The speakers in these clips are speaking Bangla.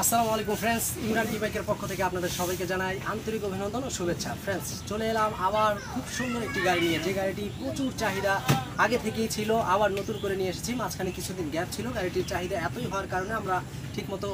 আসসালামু আলাইকুম ফ্রেন্ডস, ইমরান ই বাইকের পক্ষ থেকে আপনাদের সবাইকে জানাই আন্তরিক অভিনন্দন ও শুভেচ্ছা। ফ্রেন্ডস, চলে এলাম আবার খুব সুন্দর একটি গাড়ি নিয়ে, যে গাড়িটি প্রচুর চাহিদা আগে থেকেই ছিল, আবার নতুন করে নিয়ে এসেছি। মাঝখানে কিছুদিন গ্যাপ ছিল, গাড়িটির চাহিদা এতই হওয়ার কারণে আমরা ঠিকমতো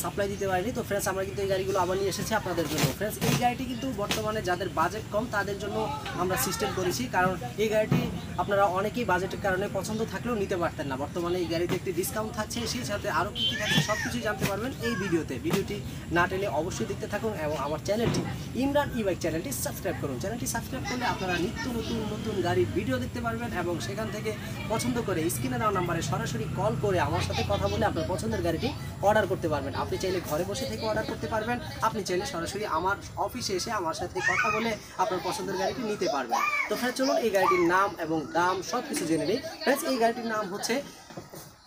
সাপ্লাই দিতে পারিনি। তো ফ্রেন্ডস, আমরা কিন্তু এই গাড়িগুলো আবার নিয়ে এসেছি আপনাদের জন্য। ফ্রেন্ডস, এই গাড়িটি কিন্তু বর্তমানে যাদের বাজেট কম তাদের জন্য আমরা সিস্টেম করেছি, কারণ এই গাড়িটি আপনারা অনেকেই বাজেটের কারণে পছন্দ থাকলেও নিতে পারতেন না। বর্তমানে এই গাড়িতে একটি ডিসকাউন্ট থাকছে, সেই সাথে আরও কী কী থাকছে সব কিছুই জানতে পারবেন এই ভিডিওটি না টেনে অবশ্যই দেখতে থাকুন এবং আমার চ্যানেলটি ইমরান ই বাইক চ্যানেলটি সাবস্ক্রাইব করুন। চ্যানেলটি সাবস্ক্রাইব করলে আপনারা নিত্য নতুন গাড়ির ভিডিও দেখতে পারবেন এবং সেখান থেকে পছন্দ করে স্ক্রিনে দেওয়া নাম্বারে সরাসরি কল করে আমার সাথে কথা বলে আপনার পছন্দের গাড়িটি অর্ডার করতে পারবেন। আপনি চাইলে ঘরে বসে থেকে অর্ডার করতে পারবেন, আপনি চাইলে সরাসরি আমার অফিসে এসে আমার সাথে কথা বলে আপনার পছন্দের গাড়িটি নিতে পারবেন। তো ফ্রেন্ডস, চলুন এই গাড়িটির নাম এবং দাম সব কিছু জেনে নিই। ফ্রেন্ডস, এই গাড়িটির নাম হচ্ছে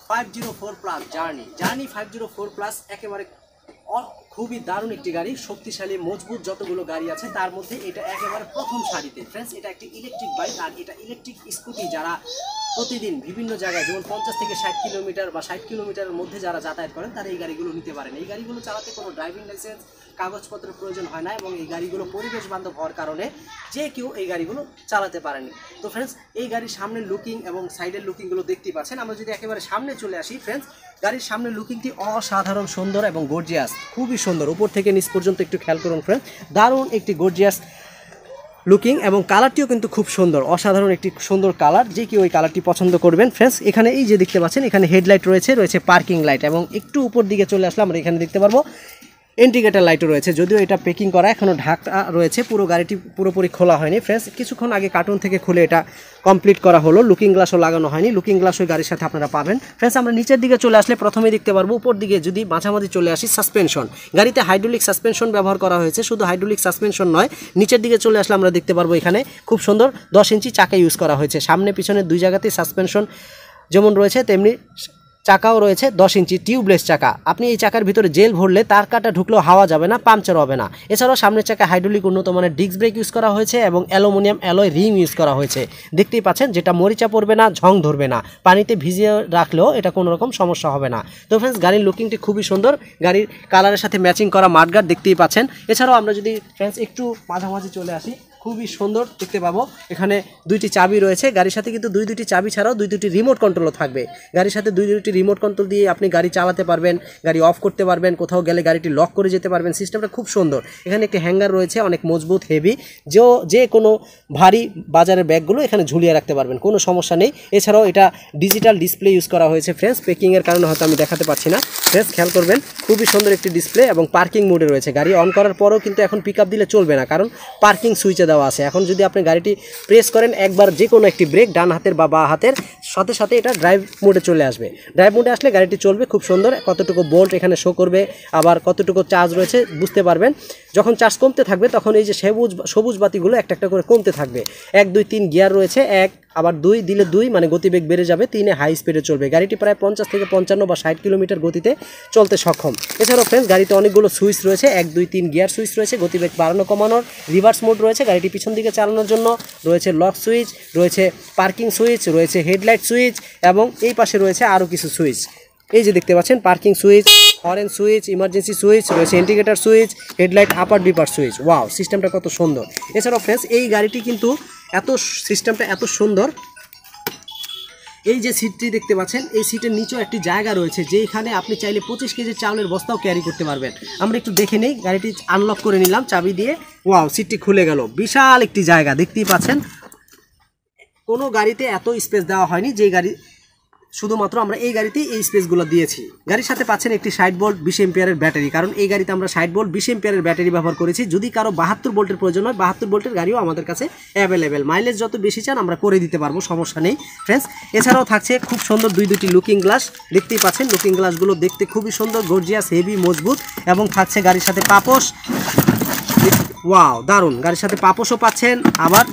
504 প্লাস জার্নি 504 প্লাস। একেবারে খুবই দারুণ একটি গাড়ি, শক্তিশালী মজবুত যতগুলো গাড়ি আছে তার মধ্যে এটা একেবারে প্রথম সারিতে। ফ্রেন্ডস, এটা একটি ইলেকট্রিক বাইক, আর এটা ইলেকট্রিক স্কুটি। যারা প্রতিদিন বিভিন্ন জায়গায় যেমন 50 থেকে 60 কিলোমিটার বা 60 কিলোমিটারের মধ্যে যারা যাতায়াত করেন তারা এই গাড়িগুলো নিতে পারেন। এই গাড়িগুলো চালাতে কোনো ড্রাইভিং লাইসেন্স কাগজপত্রের প্রয়োজন হয় না এবং এই গাড়িগুলো পরিবেশ বান্ধব হওয়ার কারণে যে কেউ এই গাড়িগুলো চালাতে পারেনি। তো ফ্রেন্ডস, এই গাড়ির সামনের লুকিং এবং সাইডের লুকিংগুলো দেখতেই পাচ্ছেন। আমরা যদি একেবারে সামনে চলে আসি ফ্রেন্ডস, গাড়ির সামনের লুকিংটি অসাধারণ সুন্দর এবং গর্জিয়াস, খুবই সুন্দর। উপর থেকে নিচ পর্যন্ত একটু খেয়াল করুন ফ্রেন্ডস, দারুণ একটি গর্জিয়াস লুকিং এবং কালারটিও কিন্তু খুব সুন্দর, অসাধারণ একটি সুন্দর কালার, যে কেউ ওই কালারটি পছন্দ করবেন। ফ্রেন্ডস, এখানে এই যে দেখতে পাচ্ছেন, এখানে হেডলাইট রয়েছে পার্কিং লাইট, এবং একটু উপর দিকে চলে আসলে আমরা এখানে দেখতে পারবো ইন্ডিকেটার লাইটও রয়েছে। যদিও এটা পেকিং করা, এখনও ঢাকা রয়েছে, পুরো গাড়িটি পুরোপুরি খোলা হয়নি। ফ্রেন্ডস, কিছুক্ষণ আগে কার্টুন থেকে খুলে এটা কমপ্লিট করা হলো। লুকিং গ্লাসও লাগানো হয়নি, লুকিং গ্লাস ওই গাড়ির সাথে আপনারা পাবেন। ফ্রেন্ডস, আমরা নিচের দিকে চলে আসলে প্রথমে দেখতে পারবো, উপর দিকে যদি মাঝামাঝি চলে আসি, সাসপেনশন। গাড়িতে হাইড্রোলিক সাসপেনশন ব্যবহার করা হয়েছে, শুধু হাইড্রোলিক সাসপেনশন নয়, নিচের দিকে চলে আসলে আমরা দেখতে পারবো এখানে খুব সুন্দর 10 ইঞ্চি চাকা ইউজ করা হয়েছে। সামনে পিছনে দুই জায়গাতেই সাসপেনশন যেমন রয়েছে তেমনি চাকাও রয়েছে 10 ইঞ্চি টিউবলেস চাকা। আপনি এই চাকার ভিতরে জেল ভরলে তার কাটা ঢুকলেও হাওয়া যাবে না, পাংচার হবে না। এছাড়াও সামনের চাকা হাইড্রোলিক উন্নত মানের ডিস্ক ব্রেক ইউজ করা হয়েছে এবং অ্যালুমিনিয়াম অ্যালয় রিং ইউজ করা হয়েছে। দেখতেই পাচ্ছেন, যেটা মরিচা পড়বে না, ঝং ধরবে না, পানিতে ভিজিয়ে রাখলেও এটা কোনো রকম সমস্যা হবে না। তো ফ্রেন্ডস, গাড়ির লুকিংটি খুবই সুন্দর, গাড়ির কালারের সাথে ম্যাচিং করা মাডগার্ড দেখতেই পাচ্ছেন। এছাড়াও আমরা যদি ফ্রেন্ডস একটু মাঝামাঝি চলে আসি, খুবই সুন্দর দেখতে পাবো। এখানে দুইটি চাবি রয়েছে, গাড়ির সাথে কিন্তু দুইটি চাবি ছাড়াও দুইটি রিমোট কন্ট্রোলও থাকবে। গাড়ির সাথে দুইটি রিমোট কন্ট্রোল দিয়ে আপনি গাড়ি চালাতে পারবেন, গাড়ি অফ করতে পারবেন, কোথাও গেলে গাড়িটি লক করে যেতে পারবেন। সিস্টেমটা খুব সুন্দর। এখানে একটি হ্যাঙ্গার রয়েছে, অনেক মজবুত হেভি, যে কোনো ভারী বাজারের ব্যাগগুলো এখানে ঝুলিয়ে রাখতে পারবেন, কোনো সমস্যা নেই। এছাড়াও এটা ডিজিটাল ডিসপ্লে ইউজ করা হয়েছে। ফ্রেন্ডস, পেকিংয়ের কারণে হয়তো আমি দেখাতে পারছি না। ফ্রেন্ডস, খেয়াল করবেন, খুবই সুন্দর একটি ডিসপ্লে এবং পার্কিং মোডে রয়েছে। গাড়ি অন করার পরেও কিন্তু এখন পিক আপ দিলে চলবে না, কারণ পার্কিং সুইচে দেওয়া আছে। এখন যদি আপনি গাড়িটি প্রেস করেন একবার, যে কোনো একটি ব্রেক, ডান হাতের বা বাঁ হাতের, সাথে সাথে এটা ড্রাইভ মোডে চলে আসবে। ড্রাইভ মোডে আসলে গাড়িটি চলবে খুব সুন্দর। কতটুকু বোল্ট এখানে শো করবে, আবার কতটুকু চার্জ রয়েছে বুঝতে পারবেন। যখন চার্জ কমতে থাকবে তখন এই যে সবুজ বাতিগুলো একটা একটা করে কমতে থাকবে। 1 2 3 গিয়ার রয়েছে, 1 আবার 2 দিলে 2 মানে গতিবেগ বেড়ে যাবে, 3 হাই স্পিডে চলবে। গাড়িটি প্রায় 50 থেকে 55 বা 60 কিলোমিটার গতিতে চলতে সক্ষম। এছাড়াও ফ্রেন্ডস, গাড়িতে অনেকগুলো সুইচ রয়েছে, 1 2 3 গিয়ার সুইচ রয়েছে, গতিবেগ বাড়ানো কমানোর, রিভার্স মোড রয়েছে, গাড়িটি পিছন দিকে চালানোর জন্য রয়েছে লক সুইচ, রয়েছে পার্কিং সুইচ, রয়েছে হেডলাইট সুইচ এবং এই পাশে রয়েছে আরও কিছু সুইচ। এই যে দেখতে পাচ্ছেন, parking switch, horn switch, emergency switch রয়েছে, indicator switch, headlight upper dipper switch. Wow, সিস্টেমটা কত সুন্দর। এছাড়াও ফ্রেন্ডস, এই গাড়িটি কিন্তু সিস্টেমটা এত সুন্দর। এই যে সিটটি দেখতে পাচ্ছেন, এই সিটের নিচেও একটি জায়গা রয়েছে, যেখানে আপনি চাইলে 25 কেজি চাউলের বস্তাও ক্যারি করতে পারবেন। আমরা একটু দেখে নেই, গাড়িটি আনলক করে নিলাম চাবি দিয়ে। ওয়াও, সিটটি খুলে গেল, বিশাল একটি জায়গা দেখতেই পাচ্ছেন। কোনো গাড়িতে এত স্পেস দেওয়া হয়নি, যে গাড়ি শুধুমাত্র আমরা এই গাড়িতেই এই স্পেসগুলো দিয়েছি। গাড়ির সাথে পাচ্ছেন একটি 60 ভোল্ট 20 এম্পিয়ারের ব্যাটারি, কারণ এই গাড়িতে আমরা 60 ভোল্ট 20 এম্পিয়ারের ব্যাটারি ব্যবহার করেছি। যদি কারো 72 ভোল্টের প্রয়োজন হয়, 72 ভোল্টের গাড়িও আমাদের কাছে অ্যাভেলেবেল। মাইলেজ যত বেশি চান আমরা করে দিতে পারবো, সমস্যা নেই ফ্রেন্ডস। এছাড়াও থাকছে খুব সুন্দর দুটি লুকিং গ্লাস, দেখতেই পাচ্ছেন। লুকিং গ্লাসগুলো দেখতে খুবই সুন্দর, গর্জিয়াস, হেভি, মজবুত, এবং থাকছে গাড়ির সাথে পাপোশ। ওয়াও, দারুণ। গাড়ির সাথে পাপোশও পাচ্ছেন। আবার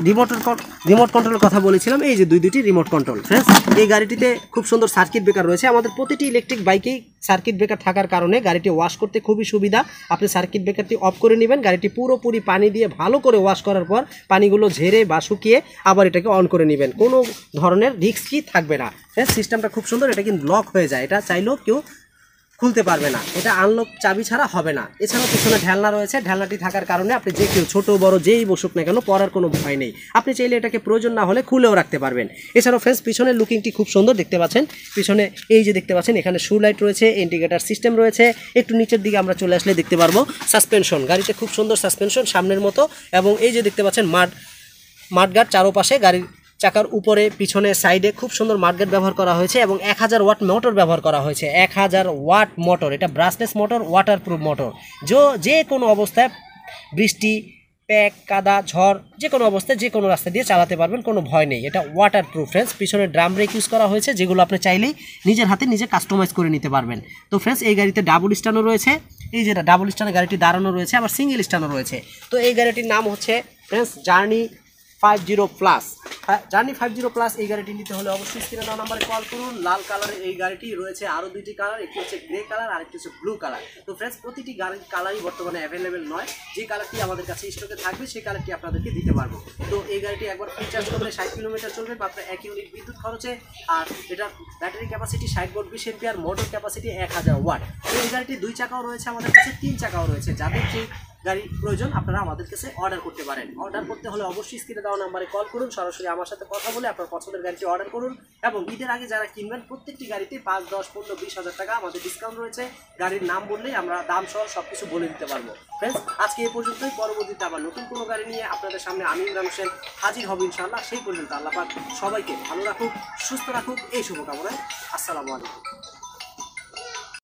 রিমোট কন্ট্রোলের কথা বলেছিলাম, এই যে দুটি রিমোট কন্ট্রোল। ফ্রেন্ডস, এই গাড়িটিতে খুব সুন্দর সার্কিট ব্রেকার রয়েছে। আমাদের প্রতিটি ইলেকট্রিক বাইকেই সার্কিট ব্রেকার থাকার কারণে গাড়িটি ওয়াশ করতে খুবই সুবিধা। আপনি সার্কিট ব্রেকারটি অফ করে নেবেন, গাড়িটি পুরোপুরি পানি দিয়ে ভালো করে ওয়াশ করার পর পানিগুলো ঝেড়ে বা শুকিয়ে আবার এটাকে অন করে নেবেন, কোনো ধরনের রিস্কই থাকবে না। ফ্রেন্ডস, সিস্টেমটা খুব সুন্দর। এটা কিন্তু লক হয়ে যায়, এটা চাইলেও কেউ খুলতে পারবে না, এটা আনলক চাবি ছাড়া হবে না। এছাড়াও পিছনে ঢেলনা রয়েছে, ঢেলনাটি থাকার কারণে আপনি যে কেউ ছোট বড় যেই বসুক না কেন পরার কোনো ভয় নেই। আপনি চাইলে এটাকে প্রয়োজন না হলে খুলেও রাখতে পারবেন। এছাড়াও ফ্রেন্ডস পিছনের লুকিংটি খুব সুন্দর দেখতে পাচ্ছেন। পিছনে এই যে দেখতে পাচ্ছেন এখানে শু লাইট রয়েছে, ইন্ডিকেটার সিস্টেম রয়েছে। একটু নিচের দিকে আমরা চলে আসলে দেখতে পারবো সাসপেনশন, গাড়িতে খুব সুন্দর সাসপেনশন সামনের মতো। এবং এই যে দেখতে পাচ্ছেন মাডগার্ড চারোপাশে, গাড়ির চাকার উপরে পিছনে সাইডে খুব সুন্দর মাডগার্ড ব্যবহার করা হয়েছে এবং 1000 ওয়াট মোটর ব্যবহার করা হয়েছে। 1000 ওয়াট মোটর, এটা ব্রাশলেস মোটর, ওয়াটারপ্রুফ মোটর। যে কোনো অবস্থায় বৃষ্টি, প্যাক, কাদা, ঝড়, যে কোনো অবস্থায় যে কোনো রাস্তা দিয়ে চালাতে পারবেন, কোনো ভয় নেই। এটা ওয়াটারপ্রুফ ফ্রেন্ডস। পিছনে ড্রাম ব্রেক ইউজ করা হয়েছে, যেগুলো আপনি চাইলেই নিজের হাতে নিজে কাস্টমাইজ করে নিতে পারবেন। তো ফ্রেন্ডস এই গাড়িতে ডাবল স্ট্যান্ডও রয়েছে, এই যেটা ডাবল স্ট্যান্ডের গাড়িটি দাঁড়ানো রয়েছে, আবার সিঙ্গেল স্ট্যান্ডও রয়েছে। তো এই গাড়িটির নাম হচ্ছে ফ্রেন্ডস জার্নি 50+। জার্নি 50+। এই গাড়িটি নিতে হলে অবশ্যই স্ক্রিনে দেওয়া নাম্বারে কল করুন। লাল কালারের এই গাড়িটি রয়েছে, আরও দুইটি কালার, একটি হচ্ছে গ্রে কালার আর একটি হচ্ছে ব্লু কালার। তো ফ্রেন্ডস প্রতিটি গাড়ির কালারই বর্তমানে অ্যাভেলেবেল নয়, যে কালারটি আমাদের কাছে স্টকে থাকবে সেই কালারটি আপনাদেরকে দিতে পারবো। তো এই গাড়িটি একবার ফুল চার্জ করলে 60 কিলোমিটার চলবে মাত্র 1 ইউনিট বিদ্যুৎ খরচে। আর এটা battery capacity 60 volt 20 ampere, motor capacity 1000 watt. তো এই গাড়িটি 2 চাকাও রয়েছে আমাদের কাছে, 3 চাকাও রয়েছে। যাদের যে গাড়ি প্রয়োজন আপনারা আমাদের কাছে অর্ডার করতে পারেন। অর্ডার করতে হলে অবশ্যই স্ক্রিনে দেওয়া নাম্বারে কল করুন, সরাসরি আমার সাথে কথা বলে আপনার পছন্দের গাড়িটি অর্ডার করুন। এবং ঈদের আগে যারা কিনবেন প্রত্যেকটি গাড়িতে 5, 10, 15, 20 হাজার টাকা আমাদের ডিসকাউন্ট রয়েছে। গাড়ির নাম বললেই আমরা দাম সহ সব কিছু বলে দিতে পারবো। ফ্রেন্ডস আজকে এই পর্যন্তই, পরবর্তীতে আবার নতুন কোনো গাড়ি নিয়ে আপনাদের সামনে আমি ইমরান হোসেন হাজির হব ইনশাআল্লাহ। সেই পর্যন্ত আল্লাহ পাক সবাইকে ভালো রাখুক, সুস্থ রাখুক, এই শুভকামনায়। আসসালামু আলাইকুম।